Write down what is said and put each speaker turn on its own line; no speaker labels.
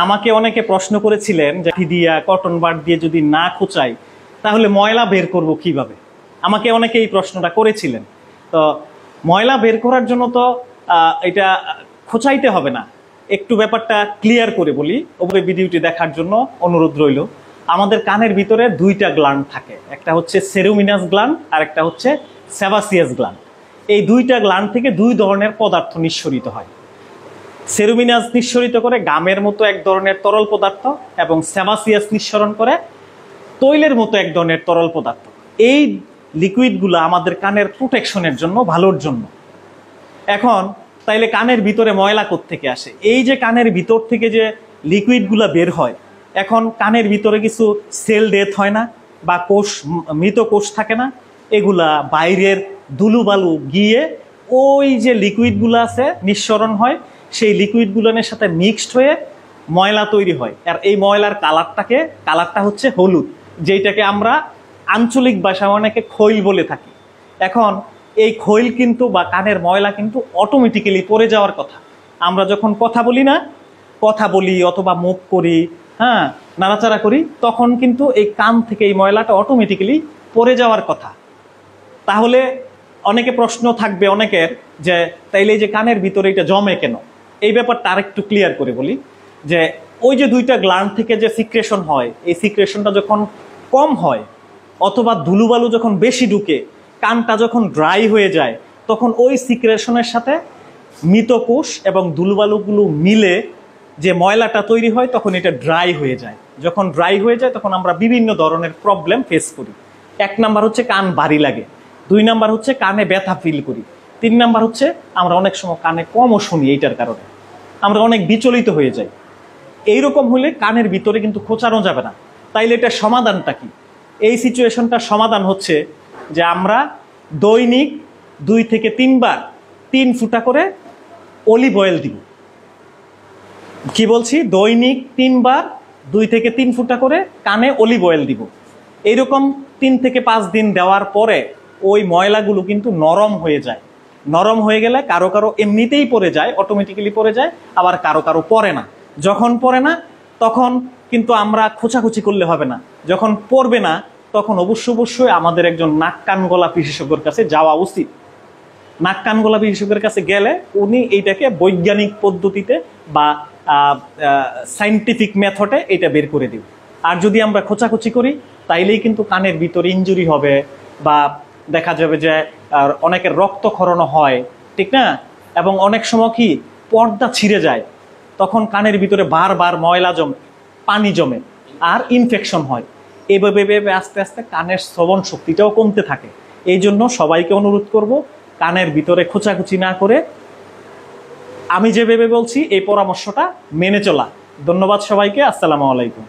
আমাকে অনেকে প্রশ্ন করেছিলেন যে দিয়া কটন বাড দিয়ে যদি না খোঁচাই তাহলে ময়লা বের করব কিভাবে। আমাকে অনেকে এই প্রশ্নটা করেছিলেন। তো ময়লা বের করার জন্য তো এটা খোঁচাইতে হবে না। একটু ব্যাপারটা ক্লিয়ার করে বলি, ওপরে ভিডিওটি দেখার জন্য অনুরোধ রইল। আমাদের কানের ভিতরে দুইটা গ্ল্যান্ড থাকে, একটা হচ্ছে সেরুমিনাস গ্ল্যান্ড আর একটা হচ্ছে সেবাসিয়াস গ্ল্যান্ড। এই দুইটা গ্ল্যান্ড থেকে দুই ধরনের পদার্থ নিঃসরিত হয়। সেরুমিনাস নিঃসরিত করে গামের মতো এক ধরনের তরল পদার্থ এবং সেবাসিয়াস নিঃসরণ করে তৈলের মতো এক ধরনের তরল পদার্থ। এই লিকুইডগুলো আমাদের কানের প্রোটেকশনের জন্য, ভালোর জন্য। এখন তাইলে কানের ভিতরে ময়লা কোত্থেকে আসে? এই যে কানের ভিতর থেকে যে লিকুইডগুলো বের হয়, এখন কানের ভিতরে কিছু সেল ডেথ হয় না বা কোষ, মৃত কোষ থাকে না, এগুলা বাইরের ধুলোবালু গিয়ে ওই যে লিকুইডগুলো আছে নিঃসরণ হয়, সেই লিকুইডগুলোর সাথে মিক্সড হয়ে ময়লা তৈরি হয়। আর এই ময়লার কালারটা হচ্ছে হলুদ, যেটাকে আমরা আঞ্চলিক ভাষায় অনেকে খৈল বলে থাকি। এখন এই খৈল কিন্তু বা কানের ময়লা কিন্তু অটোমেটিক্যালি পড়ে যাওয়ার কথা। আমরা যখন কথা বলি অথবা মুখ করি, হ্যাঁ, নাড়াচাড়া করি, তখন কিন্তু এই কান থেকে এই ময়লাটা অটোমেটিক্যালি পড়ে যাওয়ার কথা। তাহলে অনেকে প্রশ্ন থাকবে অনেকের যে তাইলে এই যে কানের ভিতরে এটা জমে কেন? এই ব্যাপারটা আরেকটু ক্লিয়ার করে বলি যে ওই যে দুইটা গ্ল্যান্ড থেকে যে সিক্রেশন হয়, এই সিক্রেশনটা যখন কম হয় অথবা ধুলোবালু যখন বেশি ঢুকে, কানটা যখন ড্রাই হয়ে যায়, তখন ওই সিক্রেশনের সাথে মৃত কোষ এবং ধুলোবালুগুলো মিলে যে ময়লাটা তৈরি হয়, তখন এটা ড্রাই হয়ে যায়। যখন ড্রাই হয়ে যায় তখন আমরা বিভিন্ন ধরনের প্রবলেম ফেস করি। 1 নাম্বার হচ্ছে কান ভারী লাগে, 2 নাম্বার হচ্ছে কানে ব্যথা ফিল করি, 3 নাম্বার হচ্ছে আমরা অনেক সময় কানে কমও শুনি। এইটার কারণে আমরা অনেক বিচলিত হয়ে যাই। এইরকম হলে কানের ভিতরে কিন্তু খোঁচানো যাবে না। তাইলে এটা সমাধানটা কি? এই সিচুয়েশনটার সমাধান হচ্ছে যে আমরা দৈনিক 2 থেকে 3 বার 3 ফুটা করে অলিভ অয়েল দিব। কি বলছি? দৈনিক 3 বার 2 থেকে 3 ফুটা করে কানে অলিভ অয়েল দিব। এইরকম 3 থেকে 5 দিন দেওয়ার পরে ওই ময়লাগুলো কিন্তু নরম হয়ে যায়। নরম হয়ে গেলে কারো কারো এমনিতেই পড়ে যায়, অটোমেটিক্যালি পড়ে যায়, আবার কারো কারো পড়ে না। যখন পড়ে না তখন কিন্তু আমরা খোঁচাখুচি করলে হবে না। যখন পড়বে না তখন অবশ্যই আমাদের একজন নাক কান গলা বিশেষজ্ঞের কাছে যাওয়া উচিত। নাক কান গলা বিশেষজ্ঞের কাছে গেলে উনি এইটাকে বৈজ্ঞানিক পদ্ধতিতে বা সাইন্টিফিক মেথডে এটা বের করে দিবে। আর যদি আমরা খোঁচাখুচি করি তাইলেই কিন্তু কানের ভিতরে ইনজুরি হবে বা দেখা যাবে যে অনেকের রক্তক্ষরণ হয়, ঠিক না? এবং অনেক সময় কি পর্দা ছিঁড়ে যায়, তখন কানের ভিতরে বারবার ময়লা জমে, পানি জমে আর ইনফেকশন হয়। এভাবে আস্তে আস্তে কানের শ্রবণ শক্তিটাও কমতে থাকে। এই জন্য সবাইকে অনুরোধ করব কানের ভিতরে খোঁচাখুচি না করে আমি যেভাবে বলছি এই পরামর্শটা মেনে চলা। ধন্যবাদ সবাইকে। আসসালামু আলাইকুম।